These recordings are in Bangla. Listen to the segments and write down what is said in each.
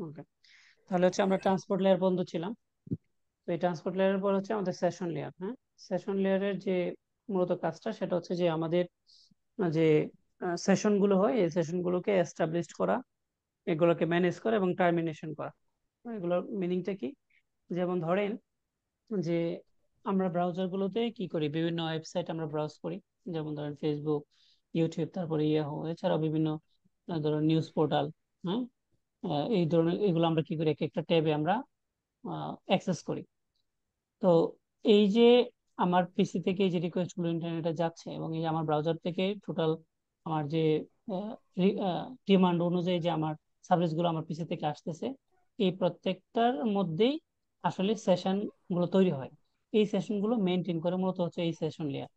ওকে, তাহলে হচ্ছে আমরা ট্রান্সপোর্ট লেয়ার পর্যন্ত ছিলাম। তো এই ট্রান্সপোর্ট লেয়ারের পর হচ্ছে আমাদের সেশন লেয়ার। হ্যাঁ, সেশন লেয়ারের যে মূলত কাজটা সেটা হচ্ছে যে আমাদের যে সেশন গুলো হয় এই সেশন গুলোকে এস্টাবলিশ করা, এগুলোকে ম্যানেজ করা এবং টার্মিনেশন করা। এগুলোর মিনিংটা কি? যেমন ধরেন যে আমরা ব্রাউজার গুলোতে কি করি, বিভিন্ন ওয়েবসাইট আমরা ব্রাউজ করি, যেমন ধরেন ফেসবুক, ইউটিউব, তারপরে ইয়াহু, এছাড়াও বিভিন্ন ধরেন নিউজ পোর্টাল। হ্যাঁ, এই ধরনের এগুলো আমরা কি করি, এক একটা ট্যাবে আমরা অ্যাক্সেস করি। তো এই যে আমার পিসি থেকে এই যে রিকোয়েস্ট গুলো ইন্টারনেটে যাচ্ছে এবং এই যে আমার ব্রাউজার থেকে টোটাল আমার যে ডিমান্ড অনুযায়ী যে আমার সার্ভিস গুলো আমার পিসি থেকে আসতেছে, এই প্রত্যেকটার মধ্যেই আসলে সেশন গুলো তৈরি হয়। এই সেশন গুলো মেনটেন করে মূলত হচ্ছে এই সেশন লেয়ার।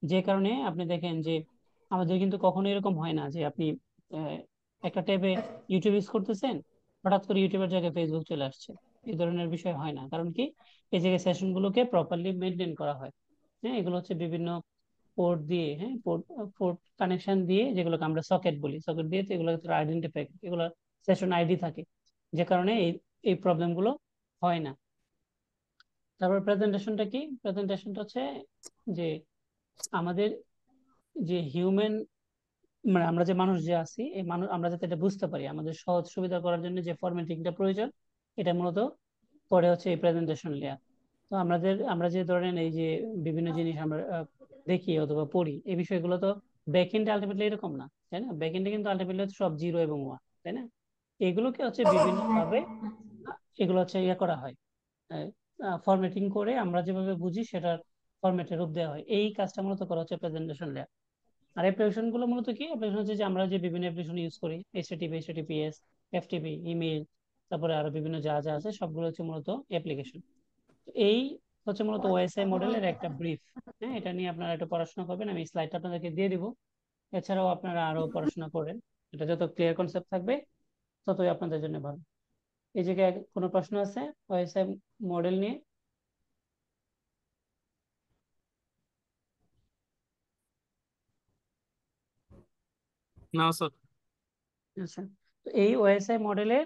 যে কারণে আপনি দেখেন যে আমাদের কিন্তু কখনো এরকম হয় না যে আপনি আহ, একটা ট্যাবে ইউটিউব ইউজ করতেছেন, হঠাৎ করে ইউটিউবের জায়গায় ফেসবুক চলে আসছে। এই ধরনের বিষয় হয় না, কারণ কি, এই জায়গায় সেশন গুলোকে প্রপারলি মেনটেন করা হয়। হ্যাঁ, এগুলো হচ্ছে বিভিন্ন পোর্ট দিয়ে, হ্যাঁ, পোর্ট পোর্ট কানেকশন দিয়ে, যেগুলোকে আমরা সকেট বলি, সকেট দিয়ে তো এগুলো আইডেন্টিফাই, এগুলো সেশন আইডি থাকে, যে কারণে এই এই প্রবলেম গুলো হয় না। তারপর প্রেজেন্টেশনটা কি? প্রেজেন্টেশনটা হচ্ছে যে আমাদের যে হিউম্যান, মানে আমরা যে মানুষ যে আছি, এই মানুষ আমরা যাতে এটা বুঝতে পারি, আমাদের সহজ সুবিধা করার জন্য যে ফরম্যাটিংটা প্রয়োজন, এটা মূলত করে হচ্ছে এই প্রেজেন্টেশন লেয়ার। তো আমরা যে ধরেন এই যে বিভিন্ন জিনিস আমরা দেখি অথবা পড়ি, এই বিষয়গুলো তো ব্যাকএন্ডে আলটিমেটলি এরকম না, তাই না? ব্যাকএন্ডে কিন্তু আলটিমেটলি সব জিরো এবং ওয়ান, তাই না? এগুলোকে হচ্ছে বিভিন্ন ভাবে এগুলো হচ্ছে ইয়ে করা হয়, ফরম্যাটিং করে আমরা যেভাবে বুঝি সেটার ফরম্যাটে রূপ দেওয়া হয়। এই কাজটা মূলত করা হচ্ছে প্রেজেন্টেশন লেয়ার। আর অ্যাপ্লিকেশন গুলো মূলত কি? অ্যাপ্লিকেশন হচ্ছে যে আমরা যে বিভিন্ন অ্যাপ্লিকেশন ইউজ করি, এইচটিটিপি, এইচটিটিপিএস, এফটিপি, ইমেল, তারপরে আরো বিভিন্ন যা যা আছে সবগুলো হচ্ছে মূলত অ্যাপ্লিকেশন। এই হচ্ছে মূলত ওএসআই মডেলের একটা ব্রিফ। হ্যাঁ, এটা নিয়ে আপনারা একটু পড়াশোনা করবেন, আমি স্লাইডটা আপনাদেরকে দিয়ে দিব। এছাড়াও আপনারা আরো পড়াশোনা করেন, এটা যত ক্লিয়ার কনসেপ্ট থাকবে ততই আপনাদের জন্য ভালো। এই জায়গায় কোনো প্রশ্ন আছে ওএসআই মডেল নিয়ে? না স্যার। আচ্ছা, তো এই ওএসআই মডেলের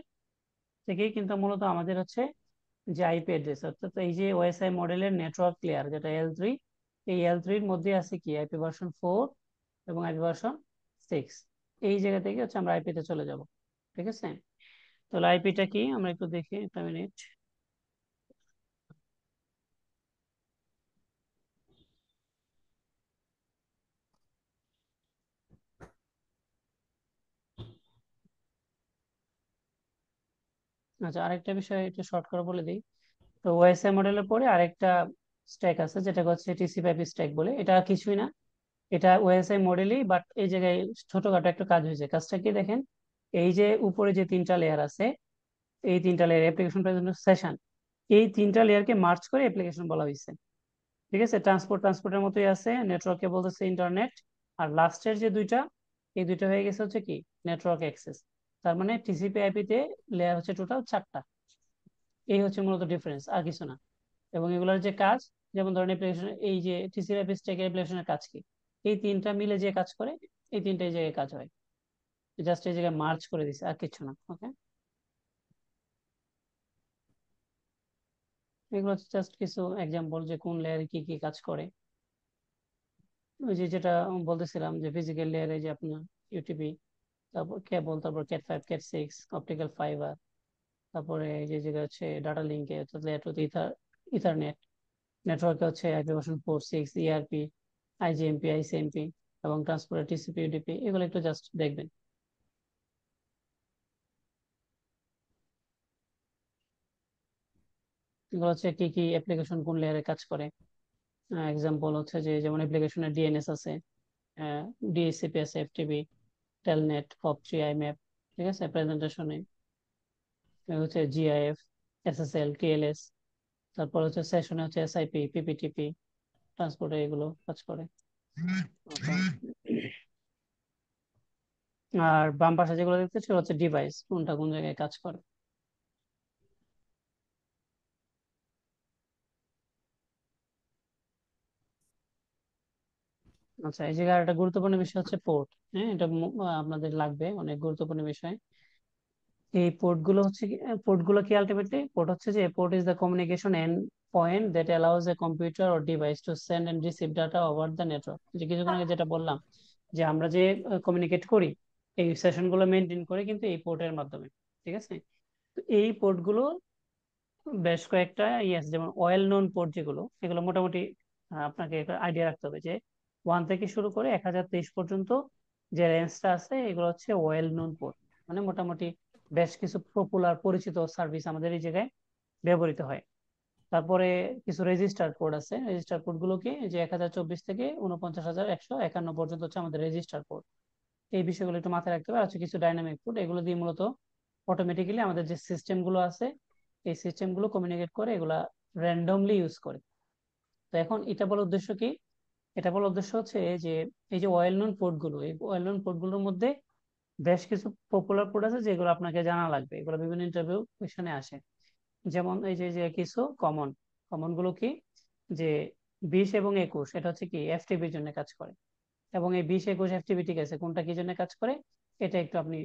থেকেই কিন্তু মূলত আমাদের হচ্ছে যে আইপি অ্যাড্রেস, অর্থাৎ এই যে ওএসআই মডেলের নেটওয়ার্ক লেয়ার যেটা L3, এই L3 এর মধ্যে আছে কি আইপি ভার্সন 4 এবং আইপি ভার্সন 6। এই জায়গা থেকে হচ্ছে আমরা আইপি তে চলে যাব। ঠিক আছে, তাহলে আইপিটা কি আমরা একটু দেখি, একটা মিনিট। আচ্ছা, আরেকটা বিষয় একটু শর্ট করে বলে দিই। তো ওএসআই মডেলের পরে আরেকটা স্ট্যাক আছে যেটা হচ্ছে টিসিপি স্ট্যাক বলে। এটা কিছুই না, এটা ওএসআই মডেলই, বাট এই জায়গায় ছোটখাটো একটা কাজ হয়েছে। কাজটা কি দেখেন, এই যে উপরে যে তিনটা লেয়ার আছে, এই তিনটা লেয়ার অ্যাপ্লিকেশন প্রেজেন্টেশন সেশন, এই তিনটা লেয়ারকে মার্চ করে অ্যাপ্লিকেশন বলা হয়েছে। ঠিক আছে, ট্রান্সপোর্টের মতোই আছে, নেটওয়ার্ককে বলতেছে ইন্টারনেট। আর লাস্টের যে দুইটা, এই দুইটা হয়ে গেছে হচ্ছে কি নেটওয়ার্ক অ্যাক্সেস। তার মানে টিসিপি আইপি তে লেয়ার হচ্ছে টোটাল 4টা। এই হচ্ছে মূলত ডিফারেন্স, আর কিছু না। এবং এগুলোর যে কাজ, যেমন ধরেন অ্যাপ্লিকেশন, এই যে টিসিপি আইপি স্ট্যাক অ্যাপ্লিকেশনের কাজ কি, এই তিনটা মিলে যে কাজ করে, এই তিনটা এই জায়গায় কাজ হয়। জাস্ট এই জায়গায় মার্চ করে দিছে, আর কিছু না। ওকে, এগুলো হচ্ছে জাস্ট কিছু এক্সাম্পল যে কোন লেয়ারে কি কি কাজ করে। ওই যে যেটা বলতেছিলাম যে ফিজিক্যাল লেয়ারে যে আপনার ইউটিপি, তারপর কেবল, তারপর ক্যাট 5, ক্যাট 6, অপটিক্যাল ফাইবার, তারপরে এই যে যেটা হচ্ছে ডাটা লিঙ্কে অর্থাৎ লেয়ার টু ইথারনেট, নেটওয়ার্কে হচ্ছে IP version 4, 6, ERP, IGMP, ICMP, এবং ট্রান্সপোর্ট টিসিপি, ইউডিপি, এগুলো একটু জাস্ট দেখবেন। এগুলো হচ্ছে কি কি অ্যাপ্লিকেশন কোন লেয়ারে কাজ করে। এক্সাম্পল হচ্ছে যে যেমন অ্যাপ্লিকেশনের ডিএনএস আছে, ডিএসসিপি আছে, এফটিপি, টেলনেট, পপ3, আইম্যাপ। ঠিক আছে, প্রেজেন্টেশনে হচ্ছে জিআইএফ, এসএসএল, টিএলএস। তারপর হচ্ছে সেশনে হচ্ছে এসআইপি, পিপিটিপি, ট্রান্সপোর্টে এগুলো কাজ করে। আর বাম পাশে যেগুলো দেখতে সেগুলো হচ্ছে ডিভাইস, কোনটা কোন জায়গায় কাজ করে। আচ্ছা, এই জায়গায় একটা গুরুত্বপূর্ণ বিষয় হচ্ছে পোর্ট। হ্যাঁ, এটা আপনাদের লাগবে, অনেক গুরুত্বপূর্ণ বিষয়। এই পোর্ট গুলো কি আলটিমেটলি পোর্ট হচ্ছে যে port is the communication end point that allows a computer or device to send and receive data over the network. যে কিছুক্ষণ আগে যেটা বললাম, যে আমরা যে কমিউনিকেট করি, এই সেশন গুলো মেনটেন করি কিন্তু এই পোর্টের মাধ্যমে। ঠিক আছে, তো এই পোর্ট গুলো বেশ কয়েকটা আছে, যেমন ওয়েল নোন পোর্ট যেগুলো, এগুলো মোটামুটি আপনাকে আইডিয়া রাখতে হবে যে 1 থেকে শুরু করে 1023 পর্যন্ত যে রেঞ্জটা আছে এগুলো হচ্ছে ওয়েল নোন পোর্ট। মানে মোটামুটি বেশ কিছু পপুলার পরিচিত সার্ভিস আমাদের এই জায়গায় ব্যবহৃত হয়। তারপরে কিছু রেজিস্টার পোর্ট আছে, রেজিস্টার পোর্ট গুলো কি, যে 1024 থেকে 49,151 পর্যন্ত হচ্ছে আমাদের রেজিস্টার পোর্ট। এই বিষয়গুলো একটু মাথায় রাখতে হবে। আর হচ্ছে কিছু ডাইনামিক পোর্ট, এগুলো দিয়ে মূলত অটোমেটিক্যালি আমাদের যে সিস্টেম গুলো আছে এই সিস্টেম গুলো কমিউনিকেট করে, এগুলা র্যান্ডমলি ইউজ করে। তো এখন এটা বলার উদ্দেশ্য কি, এটা বলার উদ্দেশ্য হচ্ছে যে এই যে ওয়েল নোন পোর্ট গুলো, এই ওয়েল নোন পোর্ট গুলোর মধ্যে বেশ কিছু পপুলার পোর্ট আছে যেগুলো আপনাকে জানা লাগবে, এগুলো বিভিন্ন ইন্টারভিউ কোশ্চেনে আসে। যেমন এই যে যে কিছু কমন কমন গুলো কি, যে 20 এবং 21 এটা হচ্ছে কি এফটিপির জন্য কাজ করে। এবং এই 20 21 এফটিপি ঠিক আছে, কোনটা কি জন্য কাজ করে এটা একটু আপনি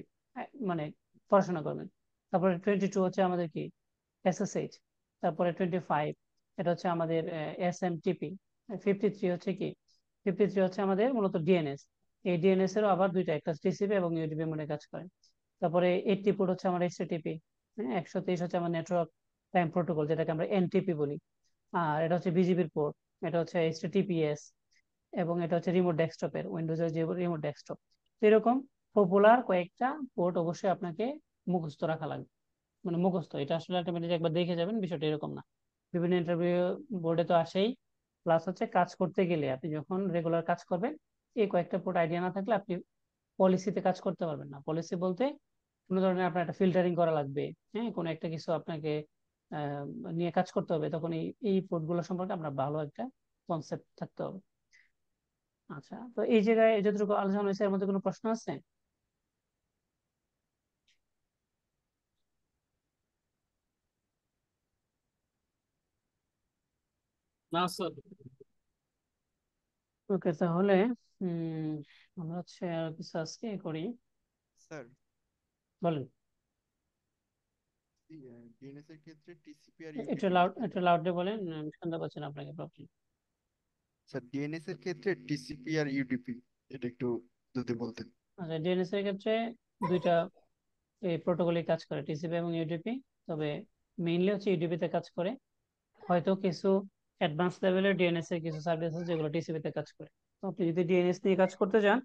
মানে পড়াশোনা করবেন। তারপরে 22 হচ্ছে আমাদের কি এসএসএইচ। তারপরে 25 এটা হচ্ছে আমাদের এসএমটিপি। 53 হচ্ছে কি, 53 হচ্ছে আমাদের মূলত ডিএনএস। এই ডিএনএস এরও আবার দুইটা, একটা টিসিপি এবং ইউডিপি মোডে কাজ করে। তারপরে 84 হচ্ছে আমার এইচটিটিপি। হ্যাঁ, 123 হচ্ছে আমার নেটওয়ার্ক টাইম প্রোটোকল, যেটাকে আমরা এনটিপি বলি। আর এটা হচ্ছে বিজিবির পোর্ট, এটা হচ্ছে এইচটিটিপিএস। এবং এটা হচ্ছে রিমোট ডেস্কটপের, উইন্ডোজের যে রিমোট ডেস্কটপ। এরকম পপুলার কয়েকটা পোর্ট অবশ্যই আপনাকে মুখস্থ রাখা লাগবে। মানে মুখস্থ, এটা আসলে আলটিমেটলি একবার দেখে যাবেন, বিষয়টা এরকম না। বিভিন্ন ইন্টারভিউ বোর্ডে তো আসেই, প্লাস হচ্ছে কাজ করতে গেলে আপনি যখন রেগুলার কাজ করবেন, এই কয়েকটা পোর্ট আইডিয়া না থাকলে আপনি পলিসিতে কাজ করতে পারবেন না। পলিসি বলতে কোনো ধরনের আপনার একটা ফিল্টারিং করা লাগবে, হ্যাঁ, কোনো একটা কিছু আপনাকে আহ, নিয়ে কাজ করতে হবে, তখন এই পোর্টগুলো সম্পর্কে আপনার ভালো একটা কনসেপ্ট থাকতে হবে। আচ্ছা, তো এই জায়গায় যতটুকু আলোচনা হয়েছে এর মধ্যে কোনো প্রশ্ন আছে? না স্যার। ওকে, তাহলে হম আমরা হচ্ছে আর কিছু আজকে করি। স্যার, বলেন। ডিএনএস এর ক্ষেত্রে টিসিপি আর একটু ইউডিপি লাউড, লিখতে একটু হয়। লাউডলি বলেন, আমি শুনতে পাচ্ছি না আপনাকে প্রপারলি। স্যার, ডিএনএস এর ক্ষেত্রে টিসিপি আর ইউডিপি এটা একটু যদি বলতেন। আচ্ছা, ডিএনএস এর ক্ষেত্রে দুইটা এই প্রোটোকলে কাজ করে, টিসিপি এবং ইউডিপি। তবে মেইনলি হচ্ছে ইউডিপি তে কাজ করে। হয়তো কিছু অ্যাডভান্স লেভেলের ডিএনএস এর কিছু সার্ভিস আছে যেগুলো টিসিপি তে কাজ করে। তো আপনি যদি ডিএনএস নিয়ে কাজ করতে চান,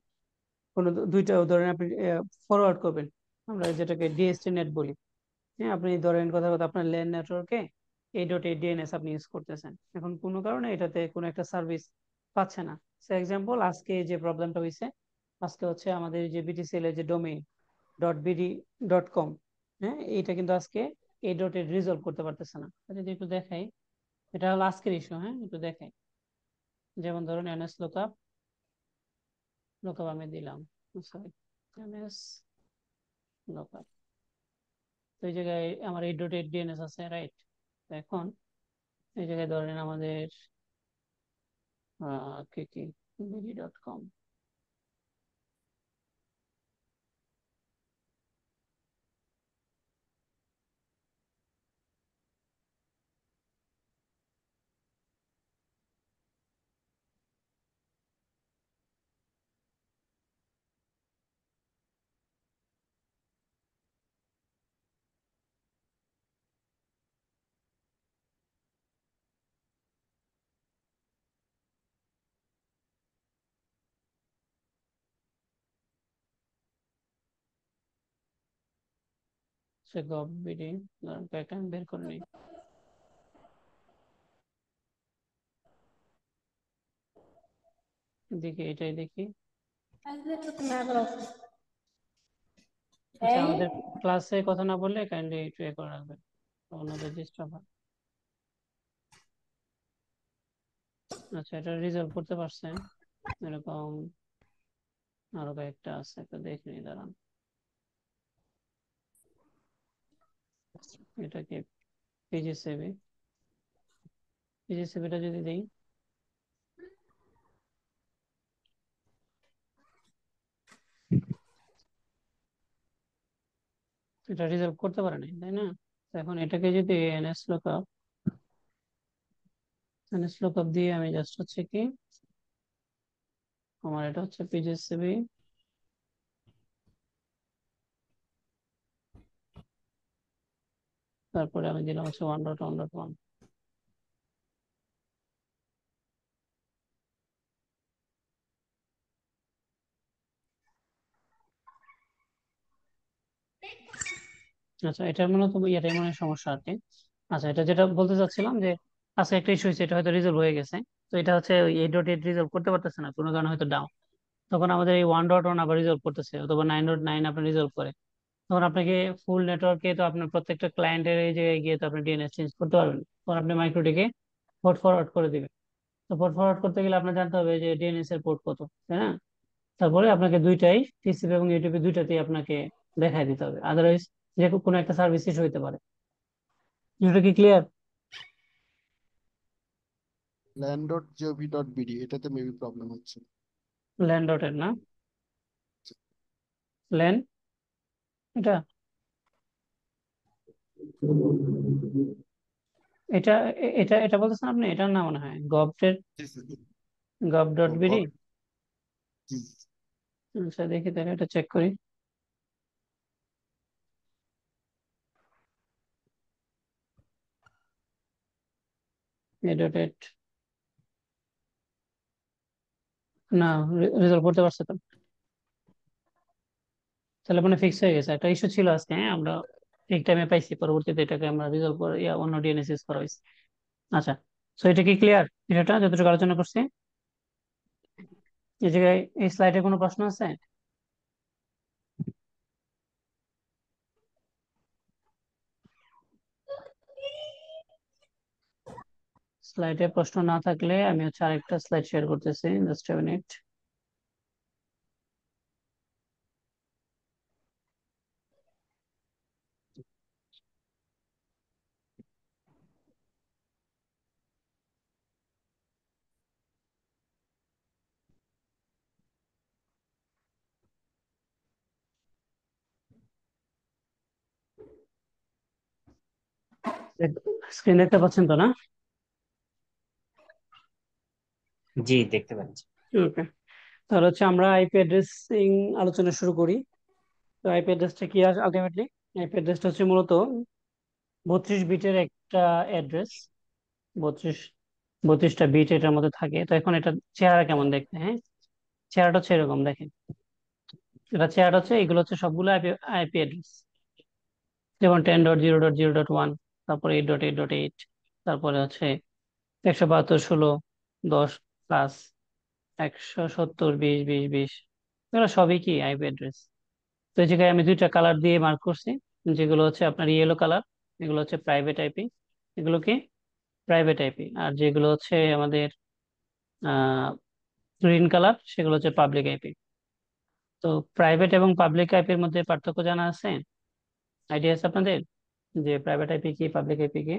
কোনো দুইটা উদাহরণ আপনি ফরওয়ার্ড করবেন, আমরা যেটাকে ডিএসটি নেট বলি। হ্যাঁ, আপনি ধরেন কথা কথা আপনার ল্যান নেটওয়ার্কে 8.8 ডিএনএস আপনি ইউজ করতেছেন, এখন কোনো কারণে এটাতে কোনো একটা সার্ভিস পাচ্ছে না। ফর এক্সাম্পল, আজকে যে প্রবলেমটা হয়েছে, আজকে হচ্ছে আমাদের যে বিটিসিএল এর যে ডোমেইন .bd.com, হ্যাঁ, এটা কিন্তু আজকে 8.8 রিজলভ করতে পারতেছে না। যদি একটু দেখাই, এটা হলো আজকের ইস্যু। হ্যাঁ, একটু দেখাই, যেমন ধরুন এনএস লুকআপ, লুকআপ আমি দিলাম, সরি, এনএস লুকআপ। তো এই জায়গায় আমার 8.8 ডিএনএস আছে, রাইট? এখন এই জায়গায় ধরেন আমাদের কি কি বিডি.কম, সে গভ বিডি, ধরেন কয়েকটা আমি বের করে নিই। দেখি, এটাই দেখি। আচ্ছা, আমাদের ক্লাসে কথা না বললে কাইন্ডলি একটু এ করে রাখবেন, অন্যদের ডিস্টার্ব হয়। আচ্ছা, এটা রিজলভ করতে পারছেন, এরকম আরো কয়েকটা আছে, একটা দেখে নিই, দাঁড়ান। এটা কি পিজিসিবি, পিজিসিবিটা যদি দিই, এটা রিজলভ করতে পারে নাই, তাই না? তো এখন এটাকে যদি এনএস লুকআপ দিয়ে আমি জাস্ট হচ্ছে কি, আমার এটা হচ্ছে পিজিসিবি, তারপরে আমি দিলাম হচ্ছে 1.1.1। আচ্ছা, এটার মূলত এটাই মনে হয় সমস্যা আর কি। আচ্ছা, এটা যেটা বলতে চাচ্ছিলাম যে আজকে একটা ইস্যু হয়েছে, এটা হয়তো রিজলভ হয়ে গেছে। তো এটা হচ্ছে ওই 8.8 রিজলভ করতে পারতেছে না, কোনো কারণে হয়তো ডাউন। তখন আমাদের এই 1.1 আবার রিজলভ করতেছে, অথবা 9.9 আপনি রিজলভ করে, তখন আপনাকে ফুল নেটওয়ার্কে তো আপনার প্রত্যেকটা ক্লায়েন্টের এই জায়গায় গিয়ে তো আপনি ডিএনএস চেঞ্জ করতে পারবেন। তখন আপনি মাইক্রোটিকে পোর্ট ফরওয়ার্ড করে দিবেন। তো পোর্ট ফরওয়ার্ড করতে গেলে আপনার জানতে হবে যে ডিএনএস এর পোর্ট কত, তাই না? তারপরে আপনাকে দুইটাই, টিসিপি এবং ইউটিপি দুইটাতেই আপনাকে দেখাই দিতে হবে, আদারওয়াইজ যে কোনো একটা সার্ভিস ইস্যু হইতে পারে। এটা কি ক্লিয়ার? lan.gov.bd এটাতে মেবি প্রবলেম হচ্ছে। ল্যান্ড ডটের না, ল্যান্ড, এটা এটা এটা এটা বলতেছেন আপনি, এটার না মনে হয় গভটের, জি জি জি। গভ ও ডট বিডি। গড। G G. আচ্ছা, দেখি তাহলে এটা চেক করি। এডুটেড, না, রেজলভ করতে পারছে তো। তাহলে মানে ফিক্স হয়ে গেছে। একটা ইস্যু ছিল আজকে, হ্যাঁ, আমরা ঠিক টাইমে পাইছি, পরবর্তীতে এটাকে আমরা রিজলভ করে অন্য ডিএনএস ইউজ করা হয়েছে। আচ্ছা, সো এটা কি ক্লিয়ার? এটা যতটুকু আলোচনা করছি, এই জায়গায় এই স্লাইডে কোনো প্রশ্ন আছে? স্লাইডে প্রশ্ন না থাকলে আমি হচ্ছে আরেকটা স্লাইড শেয়ার করতেছি, জাস্ট এ মিনিট। স্ক্রিন দেখতে পাচ্ছেন তো, না? জি, দেখতে পাচ্ছি। ওকে, তাহলে হচ্ছে আমরা আইপি অ্যাড্রেসিং আলোচনা শুরু করি। তো আইপি অ্যাড্রেসটা কি আলটিমেটলি? আইপি অ্যাড্রেসটা হচ্ছে মূলত 32 বিটের একটা অ্যাড্রেস। 32টা বিট এটার মধ্যে থাকে। তো এখন এটা চেহারা কেমন দেখতে, হ্যাঁ, চেহারাটা হচ্ছে এরকম, দেখেন। এটা চেহারাটা হচ্ছে, এগুলো হচ্ছে সবগুলো আইপি আইপি অ্যাড্রেস, যেমন 10.0.0.1, তারপরে 8.8.8, তারপরে হচ্ছে 172.16.10 প্লাস 170.20.20.20, এগুলো সবই কি আইপি অ্যাড্রেস। তো এই জায়গায় আমি দুইটা কালার দিয়ে মার্ক করছি, যেগুলো হচ্ছে আপনার ইয়েলো কালার, এগুলো হচ্ছে প্রাইভেট আইপি, এগুলো কি প্রাইভেট আইপি। আর যেগুলো হচ্ছে আমাদের আহ গ্রিন কালার, সেগুলো হচ্ছে পাবলিক আইপি। তো প্রাইভেট এবং পাবলিক আইপির মধ্যে পার্থক্য জানা আছে? আইডিয়া আছে আপনাদের যে প্রাইভেট আইপি কি, পাবলিক আইপি কি?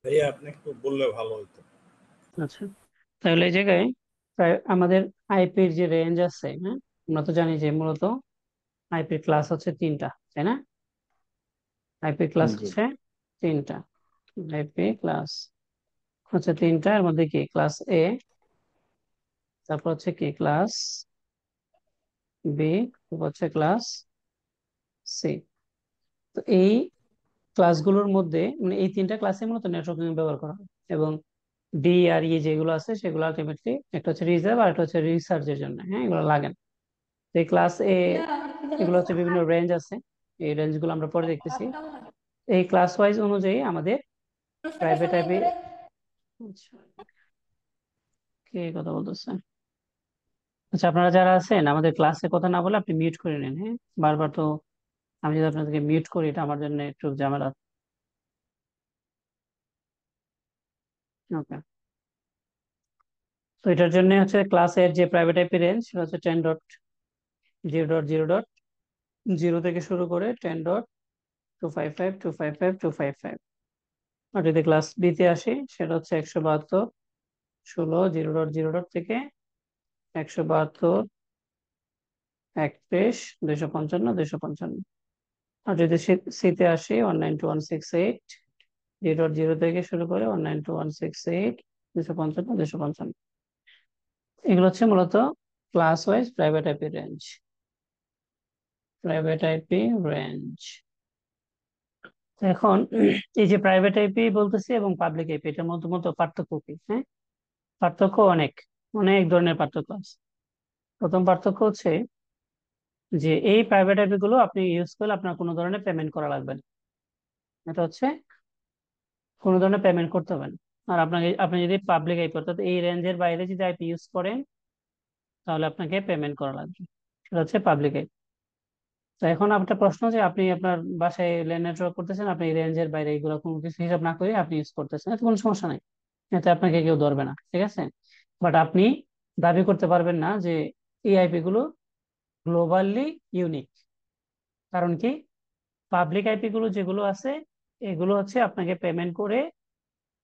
ভাইয়া আপনি একটু বললে ভালো হতো। আচ্ছা, তাহলে এই জায়গায় আমাদের আইপির যে রেঞ্জ আছে, হ্যাঁ, আমরা তো জানি যে মূলত আইপির ক্লাস হচ্ছে তিনটা, তাই না? আইপি ক্লাস জি। হচ্ছে তিনটা। আইপি ক্লাস হচ্ছে তিনটা, এর মধ্যে কি ক্লাস এ, তারপর হচ্ছে কি ক্লাস বি, তারপর হচ্ছে ক্লাস সি। তো এই ক্লাসগুলোর মধ্যে মানে এই তিনটা ক্লাসে মূলত নেটওয়ার্কিং ব্যবহার করা হয়। এবং ডি আর ই যেগুলো আছে সেগুলো আলটিমেটলি একটা হচ্ছে রিজার্ভ আর একটা হচ্ছে রিসার্চের জন্য, হ্যাঁ, এগুলো লাগে না। তো এই ক্লাস এ, এগুলো হচ্ছে বিভিন্ন রেঞ্জ আছে, এই রেঞ্জ গুলো আমরা পরে দেখতেছি। এই ক্লাস ওয়াইজ অনুযায়ী আমাদের প্রাইভেট আইপি, আচ্ছা, কে কথা বলতেছে? আচ্ছা, আপনারা যারা আছেন আমাদের ক্লাসে কথা না বলে আপনি মিউট করে নেন, হ্যাঁ, বারবার তো আমি যদি আপনাদেরকে মিউট করি এটা আমার জন্য একটু ঝামেলা। ওকে, তো এটার জন্য হচ্ছে ক্লাসের যে প্রাইভেট আইপি রেঞ্জ সেটা হচ্ছে 10.0.0.0 থেকে শুরু করে 10.255.255.255। আর যদি ক্লাস বি তে আসি সেটা হচ্ছে 172.16.0.0 থেকে 172. 31, 255, 255। আর যদি সিতে আসি 192.168, 0.0 থেকে শুরু করে 192.168, 255, 255। এগুলো হচ্ছে মূলত class wise private IP range. Private IP range. এখন এই যে প্রাইভেট আইপি বলতেছি এবং পাবলিক আইপি, এটার মধ্যে মতো পার্থক্য কি? হ্যাঁ, পার্থক্য অনেক অনেক ধরনের পার্থক্য আছে। প্রথম পার্থক্য হচ্ছে যে এই প্রাইভেট আইপি গুলো আপনি ইউজ করলে আপনার কোনো ধরনের পেমেন্ট করা লাগবে না। এটা হচ্ছে কোনো ধরনের পেমেন্ট করতে হবে না। আর আপনি যদি পাবলিক আইপি অর্থাৎ এই রেঞ্জের বাইরে যদি আইপি ইউজ করেন তাহলে আপনাকে পেমেন্ট করা লাগবে। সেটা হচ্ছে পাবলিক আইপি। তো এখন আপনার প্রশ্ন যে আপনি আপনার বাসায় ল্যান্ড নেটওয়ার্ক করতেছেন, আপনি এই রেঞ্জের বাইরে এগুলো কোনো কিছু হিসাব না করে আপনি ইউজ করতেছেন, এতে কোনো সমস্যা নাই, এতে আপনাকে কেউ ধরবে না, ঠিক আছে। বাট আপনি দাবি করতে পারবেন না যে এই আইপি গুলো গ্লোবালি ইউনিক। কারণ কি, পাবলিক আইপি গুলো যেগুলো আছে এগুলো হচ্ছে আপনাকে পেমেন্ট করে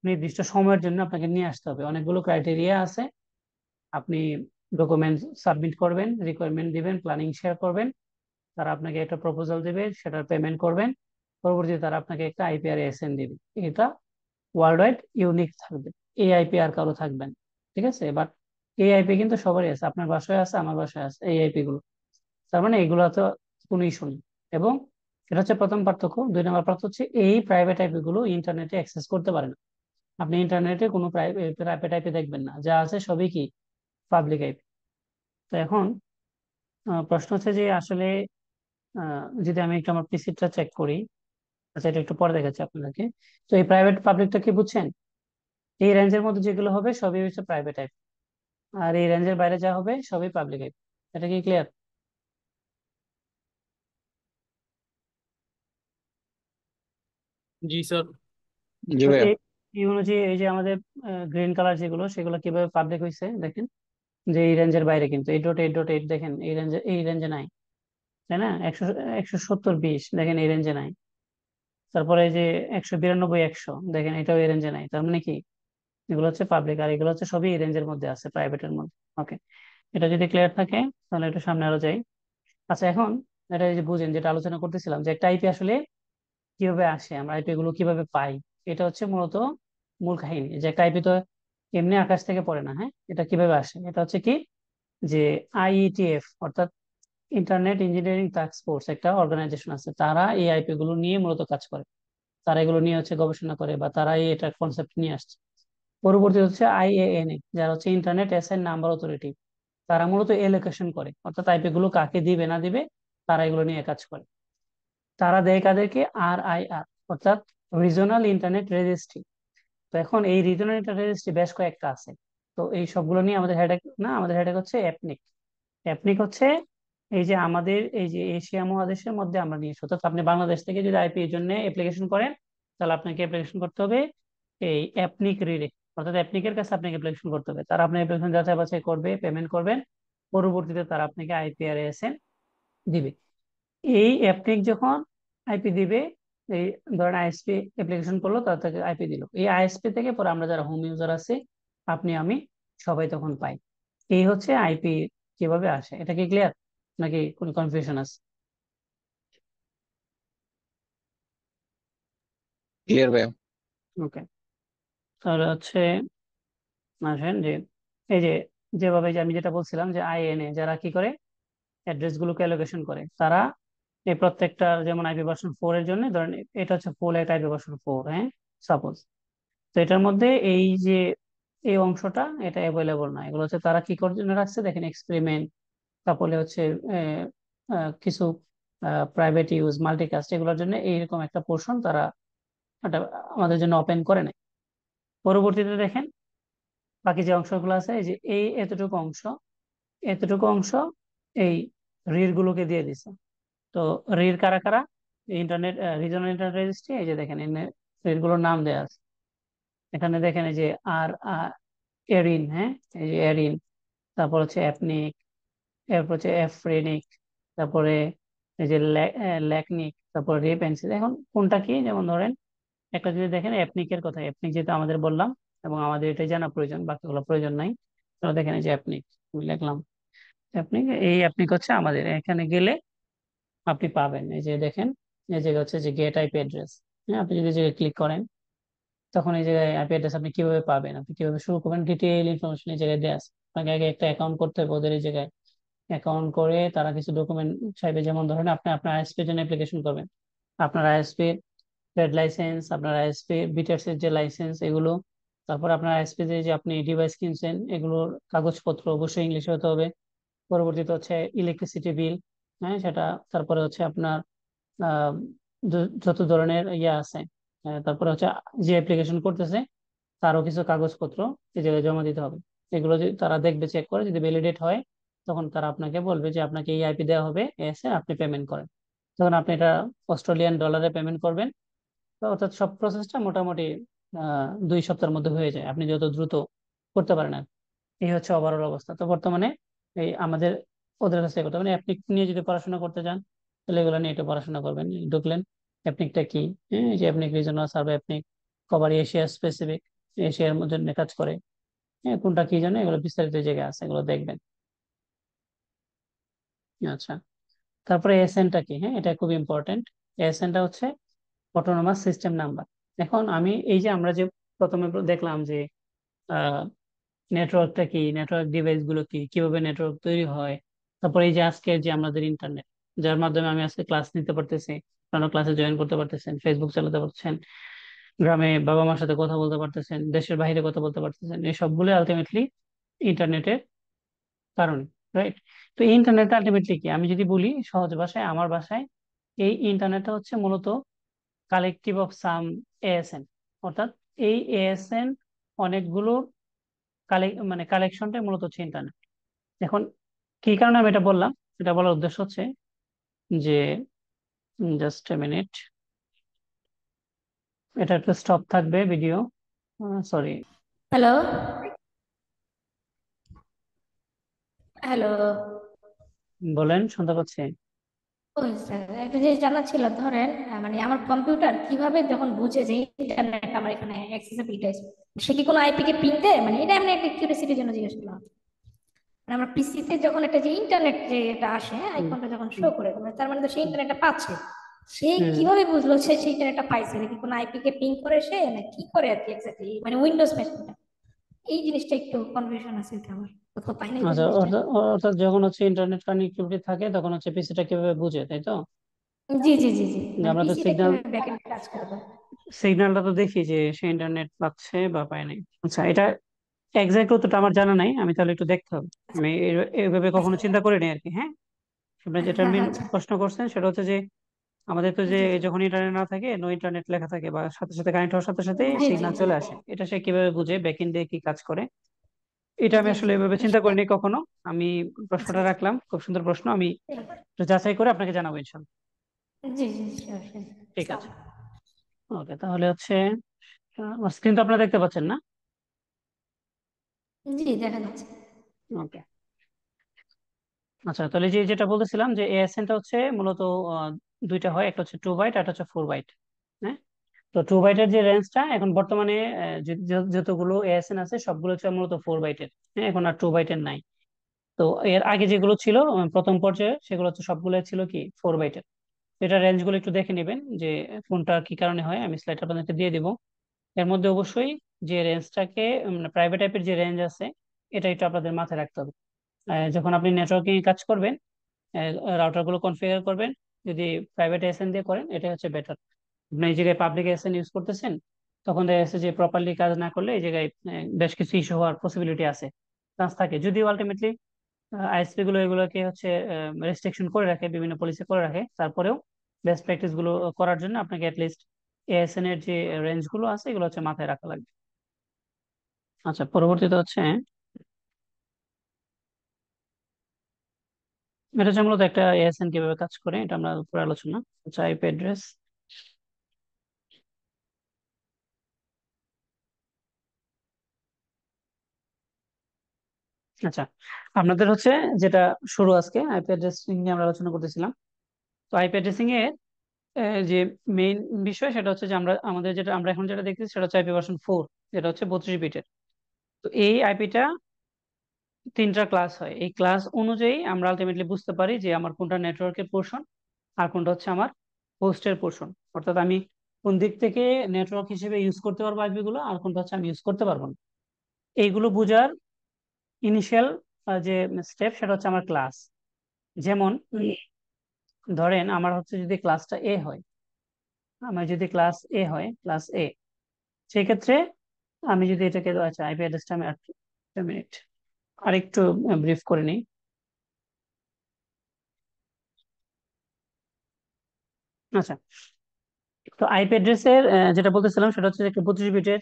নির্দিষ্ট সময়ের জন্য আপনাকে নিয়ে আসতে হবে। অনেকগুলো ক্রাইটেরিয়া আছে। আপনি ডকুমেন্ট সাবমিট করবেন, রিকোয়ারমেন্ট দিবেন, প্ল্যানিং শেয়ার করবেন, তারা আপনাকে একটা প্রপোজাল দিবে, সেটার পেমেন্ট করবেন, পরবর্তীতে তারা আপনাকে একটা আইপিআর-এসএন দিবে। এটা ওয়ার্ল্ড ওয়াইড ইউনিক থাকবে, এই আইপি আর কারো থাকবে না, ঠিক আছে। বাট এই আইপি কিন্তু সবারই আছে, আপনার বাসায় আছে, আমার বাসায় আছে এই আইপি গুলো। তার মানে এগুলো তো কোনো ইস্যু নেই। এবং এটা হচ্ছে প্রথম পার্থক্য। 2 নম্বর পার্থক্য হচ্ছে এই প্রাইভেট আইপি গুলো ইন্টারনেটে অ্যাক্সেস করতে পারে না। আপনি ইন্টারনেটে কোনো প্রাইভেট আইপি দেখবেন না, যা আছে সবই কি পাবলিক আইপি। তো এখন প্রশ্ন হচ্ছে যে আসলে যদি আমি একটু আমার পিসিটা চেক করি, আচ্ছা এটা একটু পরে দেখাচ্ছি আপনাদেরকে। তো এই প্রাইভেট পাবলিকটা কি বুঝছেন? এই রেঞ্জের মধ্যে যেগুলো হবে সবই হচ্ছে প্রাইভেট আইপি, আর এই রেঞ্জের বাইরে যা হবে সবই পাবলিক আইপি। এটা কি ক্লিয়ার? জি স্যার। জি তো ভাইয়া। এই অনুযায়ী এই যে আমাদের গ্রিন কালার যেগুলো, সেগুলো কিভাবে পাবলিক হয়েছে দেখেন। যে এই রেঞ্জের বাইরে কিন্তু 8.8.8 দেখেন এই রেঞ্জে নাই, তাই না? 170.20 দেখেন এই রেঞ্জে নাই। তারপরে এই যে 192.100 দেখেন এটাও এই রেঞ্জে নাই। তার মানে কি, এগুলো হচ্ছে পাবলিক, আর এগুলো হচ্ছে সবই এই রেঞ্জের মধ্যে আছে, প্রাইভেটের মধ্যে। ওকে, এটা যদি ক্লিয়ার থাকে তাহলে একটু সামনে আরো যাই। আচ্ছা এখন এটা এই যে বুঝেন, যেটা আলোচনা করতেছিলাম যে একটা আইপি আসলে কিভাবে আসে, আমরা আইপি গুলো কিভাবে পাই, এটা হচ্ছে মূলত মূল কাহিনী। যে একটা আইপি তো এমনি আকাশ থেকে পড়ে না। হ্যাঁ, এটা কিভাবে আসে, এটা হচ্ছে কি যে আইইটিএফ অর্থাৎ ইন্টারনেট ইঞ্জিনিয়ারিং টাস্ক ফোর্স একটা অর্গানাইজেশন আছে, তারা এই আইপি গুলো নিয়ে মূলত কাজ করে। তারা এগুলো নিয়ে হচ্ছে গবেষণা করে, বা তারাই এটা কনসেপ্ট নিয়ে আসছে। পরবর্তী হচ্ছে আইএএনএ, যারা হচ্ছে ইন্টারনেট অ্যাসাইন নাম্বার অথরিটি, তারা মূলত এলোকেশন করে, অর্থাৎ আইপি গুলো কাকে দিবে না দিবে তারা এগুলো নিয়ে কাজ করে। তারা দেয় কাদেরকে? RIR অর্থাৎ রিজনাল ইন্টারনেট রেজিস্ট্রি। তো এখন এই রিজনাল ইন্টারনেট রেজিস্ট্রি বেশ কয়েকটা আছে। তো এই সবগুলো নিয়ে আমাদের হেডেক না, আমাদের হেডেক হচ্ছে অ্যাপনিক। অ্যাপনিক হচ্ছে এই যে আমাদের এই যে এশিয়া মহাদেশের মধ্যে আমরা নিয়ে এসে, অর্থাৎ আপনি বাংলাদেশ থেকে যদি আইপি এর জন্য অ্যাপ্লিকেশন করেন তাহলে আপনাকে অ্যাপ্লিকেশন করতে হবে এই অ্যাপনিক রিডে, অর্থাৎ অ্যাপনিকের কাছে আপনাকে অ্যাপ্লিকেশন করতে হবে। তারা আপনার অ্যাপ্লিকেশন যাচাই বাছাই করবে, পেমেন্ট করবেন, পরবর্তীতে তারা আপনাকে আইপিআর-এসএন দিবে। এই অ্যাপনিক যখন আইপি দিবে, এই ধরেন আইএসপি অ্যাপ্লিকেশন করলো, তার থেকে আইপি দিল, এই আইএসপি থেকে পরে আমরা যারা হোম ইউজার আছে, আপনি আমি সবাই তখন পাই। এই হচ্ছে আইপি কিভাবে আসে। এটা কি ক্লিয়ার নাকি কোনো কনফিউশন আছে? ক্লিয়ার ভাইয়া। ওকে, তাহলে হচ্ছে আসেন যে এই যে যেভাবে যে আমি যেটা বলছিলাম যে আইএনএ যারা কি করে অ্যাড্রেস গুলোকে অ্যালোকেশন করে, তারা এই প্রত্যেকটা যেমন আইপি ভার্সন 4 এর জন্য ধরেন এটা হচ্ছে ফুল একটা আইপি ভার্সন 4, হ্যাঁ সাপোজ। তো এটার মধ্যে এই যে এই অংশটা এটা অ্যাভেলেবল না, এগুলো হচ্ছে তারা কি করে জন্য রাখছে দেখেন, এক্সপেরিমেন্ট, তারপরে হচ্ছে কিছু প্রাইভেট ইউজ, মাল্টিকাস্ট, এগুলোর জন্য এইরকম একটা পোর্শন তারা এটা আমাদের জন্য ওপেন করে নেয়। পরবর্তীতে দেখেন বাকি যে অংশগুলো আছে, এই যে এই এতটুকু অংশ এই রির গুলোকে দিয়ে দিছে। তো রির কারা কারা? ইন্টারনেট রিজনাল ইন্টারনেট রেজিস্ট্রি, এই যে দেখেন রির গুলোর নাম দেওয়া আছে এখানে, দেখেন এই যে আর এরিন, হ্যাঁ এই যে এরিন, তারপর হচ্ছে অ্যাপনিক, এরপর হচ্ছে এফরেনিক, তারপরে এই যে ল্যাকনিক, তারপর রেপেন্সিল। এখন কোনটা কি, যেমন ধরেন একটা যদি দেখেন অ্যাপনিকের কথা, অ্যাপনিক যেহেতু আমাদের বললাম এবং আমাদের এটাই জানা প্রয়োজন, বাকিগুলো প্রয়োজন নাই। তো দেখেন এই যে অ্যাপনিক লিখলাম, আপনি এই অ্যাপনিক হচ্ছে আমাদের এখানে গেলে আপনি পাবেন, এই যে দেখেন, এই জায়গা হচ্ছে যে গেট আইপি অ্যাড্রেস। হ্যাঁ, আপনি যদি জায়গায় ক্লিক করেন তখন এই জায়গায় আইপি অ্যাড্রেস আপনি কিভাবে পাবেন, আপনি কিভাবে শুরু করবেন, ডিটেইল ইনফরমেশন এই জায়গায় দেওয়া আছে। আপনাকে আগে একটা অ্যাকাউন্ট করতে হবে ওদের এই জায়গায়। অ্যাকাউন্ট করে তারা কিছু ডকুমেন্ট চাইবে, যেমন ধরেন আপনি আপনার আইএসপি এর জন্য অ্যাপ্লিকেশন করবেন, আপনার আইএসপি ট্রেড লাইসেন্স, আপনার আইএসপি বিটার্স এর যে লাইসেন্স এগুলো, তারপর আপনার আইএসপি যে যে আপনি ডিভাইস কিনছেন এগুলোর কাগজপত্র অবশ্যই ইংলিশে হতে হবে। পরবর্তীতে হচ্ছে ইলেকট্রিসিটি বিল, হ্যাঁ সেটা। তারপরে হচ্ছে আপনার আহ, যত ধরনের ইয়ে আছে, তারপরে হচ্ছে যে অ্যাপ্লিকেশন করতেছে তারও কিছু কাগজপত্র এই জায়গায় জমা দিতে হবে। এগুলো যদি তারা দেখবে, চেক করে, যদি ভ্যালিডেট হয় তখন তারা আপনাকে বলবে যে আপনাকে এই আইপি দেওয়া হবে, এসে আপনি পেমেন্ট করেন। তখন আপনি এটা অস্ট্রেলিয়ান ডলারে পেমেন্ট করবেন। তো অর্থাৎ সব প্রসেসটা মোটামুটি 2 সপ্তাহের মধ্যে হয়ে যায়, আপনি যত দ্রুত করতে পারেন আর কি। এই হচ্ছে ওভারঅল অবস্থা। তো বর্তমানে এই আমাদের ওদের কাছে করতে মানে অ্যাপনিক নিয়ে যদি পড়াশোনা করতে চান তাহলে এগুলো নিয়ে একটু পড়াশোনা করবেন। ঢুকলেন, অ্যাপনিকটা কি, হ্যাঁ এই যে APNIC regional survey, APNIC cover Asia specific, এশিয়ার মধ্যে কাজ করে, হ্যাঁ কোনটা কি জানে এগুলো বিস্তারিত জায়গায় আছে, এগুলো দেখবেন। আচ্ছা, তারপরে এসএনটা কি, হ্যাঁ এটা খুব ইম্পর্টেন্ট। এসএনটা হচ্ছে অটোনোমাস সিস্টেম নাম্বার। এখন আমি এই যে আমরা যে প্রথমে দেখলাম যে নেটওয়ার্কটা কি, নেটওয়ার্ক ডিভাইস গুলো কি, কিভাবে নেটওয়ার্ক তৈরি হয়, তারপরে এই যে আজকে যে আমাদের ইন্টারনেট, যার মাধ্যমে আমি আজকে ক্লাস নিতে পারতেছি, আপনারা ক্লাসে জয়েন করতে পারতেছেন, ফেসবুক চালাতে পারছেন, গ্রামে বাবা মার সাথে কথা বলতে পারতেছেন, দেশের বাইরে কথা বলতে পারতেছেন, এই সবগুলো আলটিমেটলি ইন্টারনেটের কারণে, রাইট? তো এই ইন্টারনেট আলটিমেটলি কি, আমি যদি বলি সহজ ভাষায়, আমার ভাষায়, এই ইন্টারনেটটা হচ্ছে মূলত কালেকটিভ অফ সাম এএসএন। অর্থাৎ এই এএসএন অনেকগুলো মানে কালেকশনটাই মূলত হচ্ছে ইন্টারনেট। এখন কি কারণে আমি এটা বললাম, এটা বলার উদ্দেশ্য হচ্ছে যে, জাস্ট এ মিনিট, এটা একটু স্টপ থাকবে ভিডিও, সরি। Hello, hello. বলেন, শুনতে পাচ্ছি। ওই স্যার, একটা জিনিস জানা ছিল, ধরেন মানে আমার কম্পিউটার কিভাবে যখন বুঝে যে ইন্টারনেট আমার এখানে অ্যাক্সেসিবিলিটি আছে, সে কি কোনো আইপি কে পিং দেয়? মানে এটা এমনি একটা কিউরিওসিটির জন্য জিজ্ঞেস করলাম। মানে আমার পিসিতে যখন একটা যে ইন্টারনেট যে এটা আসে, হুম, আইকনটা যখন শো হুম, করে, তার মানে তো সেই ইন্টারনেটটা পাচ্ছে। সে হুম। কিভাবে বুঝলো সে সেই ইন্টারনেটটা পাইছে? নাকি কোনো আইপি কে পিং করে সে, না কি করে আর কি এক্স্যাক্টলি, মানে উইন্ডোজ মেশিনটা? এই জিনিসটা একটু কনফিউশন আছে আর কি আমার, কোথাও পাই নাই তো আচ্ছা, জিনিসটা। অর্থাৎ অর্থাৎ যখন হচ্ছে ইন্টারনেট কানেক্টিভিটি থাকে তখন হচ্ছে পিসিটা কিভাবে বুঝে, তাই তো? জি জি জি জি, যে মানে আমরা তো পিসিটা সিগন্যাল, কিভাবে ব্যাকএন্ড কাজ করবে। সিগন্যালটা তো দেখি যে সে ইন্টারনেট পাচ্ছে বা পায় নাই। আচ্ছা, এটা এক্সাক্ট উত্তরটা আমার জানা নাই, আমি তাহলে একটু দেখতে হবে। আমি এইভাবে কখনো আচ্ছা, চিন্তা করিনি আর কি। হ্যাঁ, আপনি যেটা হ্যাঁ মেন আচ্ছা, প্রশ্ন করছেন সেটা হচ্ছে যে আমাদের তো যে জি জি যখন ইন্টারনেট না থাকে, নো ইন্টারনেট লেখা থাকে বা সাথে সাথে কানেক্ট হওয়ার সাথে সাথে জি জি সিগন্যাল জি চলে আসে, এটা সে কিভাবে বুঝে, ব্যাকএন্ডে কি কাজ করে, এটা আমি জি আসলে জি, এভাবে মানে চিন্তা সেটা। করিনি কখনো। আমি প্রশ্নটা আচ্ছা রাখলাম, খুব সুন্দর প্রশ্ন, আমি একটু যাচাই করে আপনাকে জানাবো ইনশাল্লাহ। জি জি, শিওর শিওর। ঠিক আছে, ওকে, তাহলে হচ্ছে স্ক্রিন তো আপনারা দেখতে পাচ্ছেন না? জি, দেখা যাচ্ছে। ওকে, আচ্ছা, তাহলে যে যেটা বলতেছিলাম যে এএসএন টা হচ্ছে মূলত আহ, দুইটা হয়, একটা হচ্ছে 2 বাইট আর একটা হচ্ছে 4 বাইট। হ্যাঁ, তো 2 বাইটের যে রেঞ্জটা এখন বর্তমানে যতগুলো এএসএন আছে সবগুলো হচ্ছে মূলত 4 বাইটের। হ্যাঁ, এখন আর 2 বাইটের নাই। তো এর আগে যেগুলো ছিল প্রথম পর্যায়ে, সেগুলো হচ্ছে সবগুলো ছিল কি 4 বাইটের। এটা রেঞ্জ গুলো একটু দেখে নেবেন যে কোনটা কি কারণে হয়, আমি স্লাইড আপনাদেরকে দিয়ে দিব। এর মধ্যে অবশ্যই যে রেঞ্জটাকে, প্রাইভেট অ্যাপের যে রেঞ্জ আছে এটা একটু আপনাদের মাথায় রাখতে হবে। যখন আপনি নেটওয়ার্কিং কাজ করবেন, রাউটার গুলো কনফিগার করবেন, যদি প্রাইভেট এসএন দিয়ে করেন এটা হচ্ছে বেটার। আপনি এই জায়গায় পাবলিক এসএন ইউজ করতেছেন, তখন দেখা যাচ্ছে যে প্রপারলি কাজ না করলে এই জায়গায় বেশ কিছু ইস্যু হওয়ার পসিবিলিটি আছে, চান্স থাকে। যদিও আলটিমেটলি আইএসপি গুলো এগুলোকে হচ্ছে রেস্ট্রিকশন করে রাখে, বিভিন্ন পলিসি করে রাখে, তারপরেও বেস্ট প্র্যাকটিস গুলো করার জন্য আপনাকে অ্যাটলিস্ট এএসএন এর যে রেঞ্জ গুলো আছে এগুলো হচ্ছে মাথায় রাখা লাগবে। আচ্ছা, পরবর্তীতে হচ্ছে এটা হচ্ছে মূলত একটা এএসএন কিভাবে কাজ করে এটা আমরা উপরে আলোচনা। আচ্ছা, আইপি অ্যাড্রেস। আচ্ছা, আপনাদের হচ্ছে যেটা শুরু আজকে আইপি অ্যাড্রেসিং নিয়ে আমরা আলোচনা করতেছিলাম। তো আইপি অ্যাড্রেসিং এর যে মেইন বিষয় সেটা হচ্ছে যে আমাদের যেটা আমরা এখন যেটা দেখতেছি সেটা হচ্ছে আইপি ভার্সন 4, যেটা হচ্ছে 32 বিটের। তো এই আইপিটা তিনটা ক্লাস হয়। এই ক্লাস অনুযায়ী আমরা আলটিমেটলি বুঝতে পারি যে আমার কোনটা নেটওয়ার্কের পোর্শন আর কোনটা হচ্ছে আমার হোস্টের পোর্শন। অর্থাৎ আমি কোন দিক থেকে নেটওয়ার্ক হিসেবে ইউজ করতে পারবো আইপি গুলো আর কোনটা হচ্ছে আমি ইউজ করতে পারবো না। এইগুলো বোঝার ইনিশিয়াল যে স্টেপ সেটা হচ্ছে আমার ক্লাস। যেমন ধরেন আমার হচ্ছে যদি ক্লাসটা এ হয়, আমার যদি ক্লাস এ হয়, ক্লাস এ, সেক্ষেত্রে আমি যদি এটাকে, আচ্ছা আইপি অ্যাড্রেসটা আমি একটা মিনিট আরেকটু ব্রিফ করে নিই। আচ্ছা, তো আইপি অ্যাড্রেসের যেটা বলতেছিলাম সেটা হচ্ছে যে একটা 32 বিটের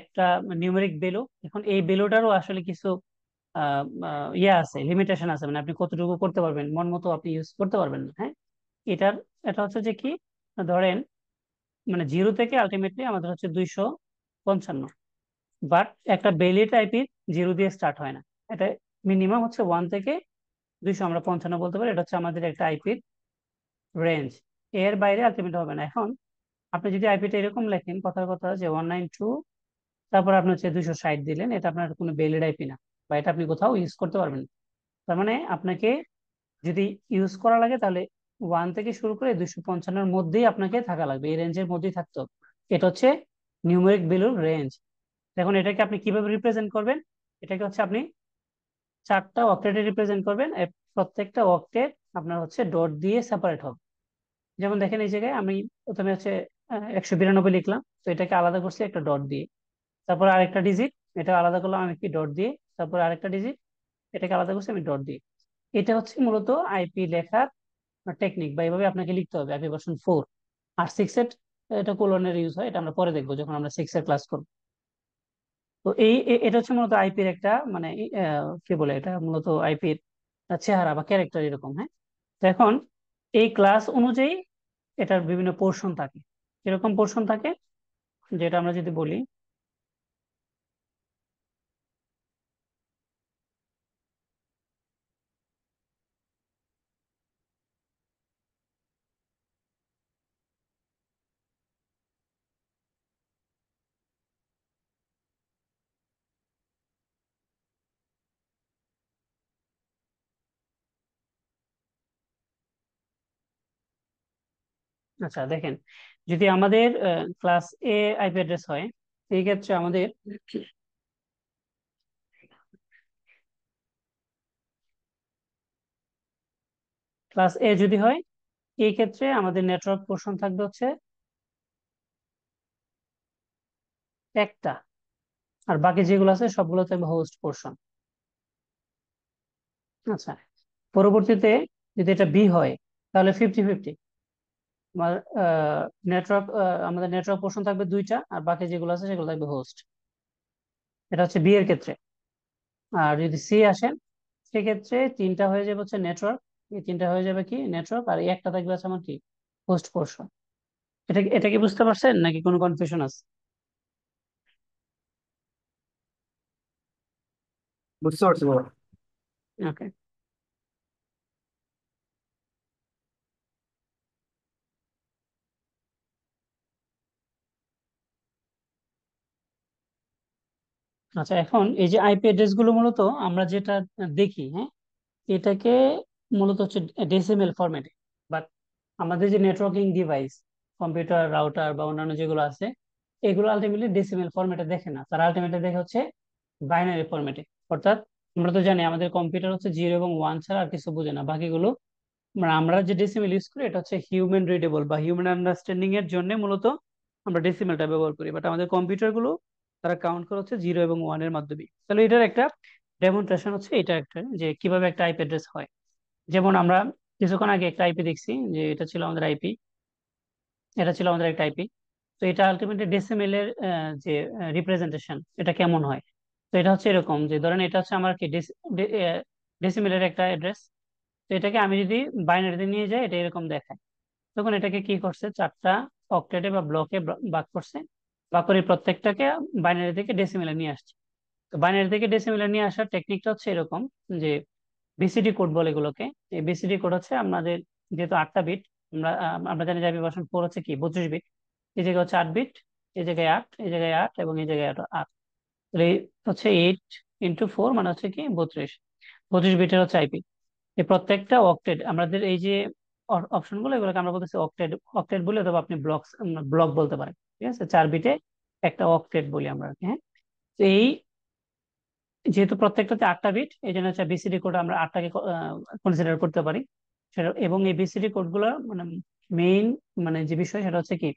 একটা নিউমেরিক ভ্যালু। এখন এই ভ্যালুটারও আসলে কিছু ইয়ে আছে, লিমিটেশন আছে, মানে আপনি কতটুকু করতে পারবেন, মন মতো আপনি ইউজ করতে পারবেন না। হ্যাঁ, এটার এটা হচ্ছে যে কি, ধরেন মানে 0 থেকে আলটিমেটলি আমাদের হচ্ছে 255, বাট একটা বেলি টাইপের 0 দিয়ে স্টার্ট হয় না। এটা মিনিমাম হচ্ছে 1 থেকে 200 আমরা 55 বলতে পারি। এটা হচ্ছে আমাদের একটা আইপির রেঞ্জ, এর বাইরে আলটিমেট হবে না। এখন আপনি যদি আইপিটা এরকম লেখেন কথার কথা যে 192, তারপর আপনি হচ্ছে 260 দিলেন, এটা আপনার কোনো ভ্যালিড আইপি না, বা এটা আপনি কোথাও ইউজ করতে পারবেন না। তার মানে আপনাকে যদি ইউজ করা লাগে তাহলে 1 থেকে শুরু করে 255-এর মধ্যেই আপনাকে থাকা লাগবে, এই রেঞ্জের মধ্যেই থাকতে হবে। এটা হচ্ছে নিউমেরিক ভ্যালুর রেঞ্জ। এখন এটাকে আপনি কিভাবে রিপ্রেজেন্ট করবেন? এটাকে হচ্ছে আপনি 4টা অক্টেটে রিপ্রেজেন্ট করবেন। প্রত্যেকটা অক্টেট আপনার হচ্ছে ডট দিয়ে সেপারেট হবে। যেমন দেখেন এই জায়গায় আমি প্রথমে হচ্ছে 192 লিখলাম, তো এটাকে আলাদা করছি একটা ডট দিয়ে। তারপর আরেকটা ডিজিট, এটা আলাদা করলাম আমি কি ডট দিয়ে। তারপর আরেকটা ডিজিট, এটাকে আলাদা করছি আমি ডট দিয়ে। এটা হচ্ছে মূলত আইপি লেখার টেকনিক, বা এইভাবে আপনাকে লিখতে হবে আইপি ভার্সন 4। আর 6 এর এটা কোলনের ইউজ হয়, এটা আমরা পরে দেখবো যখন আমরা 6 এর ক্লাস করবো। তো এটা হচ্ছে মূলত আইপির একটা মানে কি বলে, এটা মূলত আইপির চেহারা বা ক্যারেক্টার এরকম। হ্যাঁ, তো এখন এই ক্লাস অনুযায়ী এটার বিভিন্ন পোর্শন থাকে। এরকম পোর্শন থাকে যেটা আমরা যদি বলি, আচ্ছা দেখেন, যদি আমাদের ক্লাস এ আইপি অ্যাড্রেস হয়, এই ক্ষেত্রে আমাদের ক্লাস এ যদি হয়, এই ক্ষেত্রে আমাদের নেটওয়ার্ক পোর্শন থাকবে হচ্ছে একটা, আর বাকি যেগুলো আছে সবগুলো থাকবে হোস্ট পোর্শন। আচ্ছা, পরবর্তীতে যদি এটা বি হয় তাহলে 50-50। আমার নেটওয়ার্ক আমাদের নেটওয়ার্ক পোর্শন থাকবে 2টা, আর বাকি যেগুলো আছে সেগুলো থাকবে হোস্ট। এটা হচ্ছে বি এর ক্ষেত্রে। আর যদি সি আসেন, সেক্ষেত্রে 3টা হয়ে যাবে হচ্ছে নেটওয়ার্ক, এই 3টা হয়ে যাবে কি নেটওয়ার্ক, আর এই একটা থাকবে আছে আমার কি হোস্ট পোর্শন। এটা কি বুঝতে পারছেন নাকি কোনো কনফিউশন আছে? বুঝতে পারছি বাবা। ওকে, আচ্ছা এখন এই যে আইপি অ্যাড্রেস গুলো মূলত আমরা যেটা দেখি, হ্যাঁ, এটাকে মূলত হচ্ছে ডেসিমেল ফরম্যাটে। বাট আমাদের যে নেটওয়ার্কিং ডিভাইস, কম্পিউটার, রাউটার বা অন্যান্য যেগুলো আছে, এগুলো আলটিমেটলি ডেসিমেল ফরম্যাটে দেখে না, তারা আলটিমেটলি দেখে হচ্ছে বাইনারি ফরম্যাটে। অর্থাৎ আমরা তো জানি আমাদের কম্পিউটার হচ্ছে 0 এবং 1 ছাড়া আর কিছু বোঝে না, বাকিগুলো মানে আমরা যে ডেসিমেল ইউজ করি এটা হচ্ছে হিউম্যান রিডেবল বা হিউম্যান আন্ডারস্ট্যান্ডিং এর জন্য মূলত আমরা ডেসিমেলটা ব্যবহার করি। বাট আমাদের কম্পিউটার গুলো তারা কাউন্ট করে হচ্ছে 0 এবং 1 এর মাধ্যমে। তাহলে এটার একটা ডেমনস্ট্রেশন হচ্ছে এটা একটা, যে কিভাবে একটা আইপি অ্যাড্রেস হয়। যেমন আমরা কিছুক্ষণ আগে একটা আইপি দেখছি, যে এটা ছিল আমাদের আইপি, এটা ছিল আমাদের একটা আইপি। তো এটা আলটিমেটলি ডেসিমেলের যে রিপ্রেজেন্টেশন এটা কেমন হয়। তো এটা হচ্ছে এরকম, যে ধরেন এটা হচ্ছে আমার কি ডেসিমেলের একটা অ্যাড্রেস। তো এটাকে আমি যদি বাইনারিতে নিয়ে যাই এটা এরকম দেখায়। তখন এটাকে কি করছে, 4টা অক্টেটে বা ব্লকে ভাগ করছে, ভাগ করে প্রত্যেকটাকে বাইনারি থেকে ডেসিমেলে নিয়ে আসছে। তো বাইনারি থেকে ডেসিমেলে নিয়ে আসার টেকনিকটা হচ্ছে এরকম, যে বিসিডি কোড বলে এগুলোকে। এই বিসিডি কোড হচ্ছে আমাদের যেহেতু 8টা বিট, আমরা জানি যে আইপি ভার্সন 4 হচ্ছে কি 32 বিট। এই জায়গায় হচ্ছে 8 বিট, এই জায়গায় 8, এই জায়গায় 8 এবং এই জায়গায় 8। তাহলে এই হচ্ছে 8, ইন্টু 4 মানে হচ্ছে কি 32 বিটের হচ্ছে আইপি। এই প্রত্যেকটা অক্টেট আমাদের এই যে অপশন গুলো এগুলোকে আমরা বলতেছি অক্টেট অক্টেট বলি, অথবা আপনি ব্লক বলতে পারেন। ঠিক আছে, 4 বিটে একটা অক্টেট বলি আমরা আর কি। হ্যাঁ, তো এই যেহেতু প্রত্যেকটাতে 8টা বিট, এই জন্য হচ্ছে বিসিডি কোড আমরা 8টাকে কনসিডার করতে পারি সেটা। এবং এই বিসিডি কোড গুলো মানে মেইন মানে যে বিষয় সেটা হচ্ছে কি,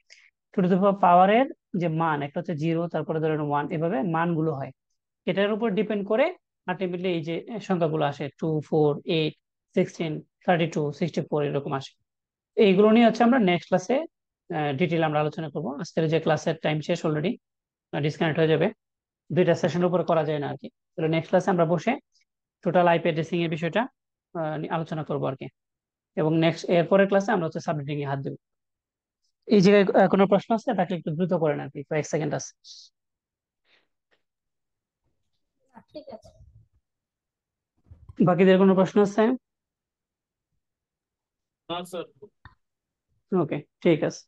টু টু দি পাওয়ারের যে মান, একটা হচ্ছে 0, তারপরে ধরেন 1, এভাবে মানগুলো হয়। এটার উপর ডিপেন্ড করে আলটিমেটলি এই যে সংখ্যাগুলো আসে, 2, 4, 8, 16, 32, 64 এরকম আসে। এইগুলো নিয়ে হচ্ছে আমরা নেক্সট ক্লাসে ডিটেল আমরা আলোচনা করবো। আজকের যে ক্লাসের টাইম শেষ অলরেডি, ডিসকানেক্ট হয়ে যাবে, 2টা সেশনের উপরে করা যায় না আর কি। তাহলে নেক্সট ক্লাসে আমরা বসে টোটাল আইপি অ্যাড্রেসিং এর বিষয়টা নিয়ে আলোচনা করবো আর কি। এবং নেক্সট এরপরের ক্লাসে আমরা হচ্ছে সাবনেটিং এ হাত দেবো। এই জায়গায় কোনো প্রশ্ন আছে তাকে একটু দ্রুত করেন আর কি, কয়েক সেকেন্ড আছে। ঠিক আছে। বাকিদের কোনো প্রশ্ন আছে? না স্যার। ওকে, ঠিক আছে।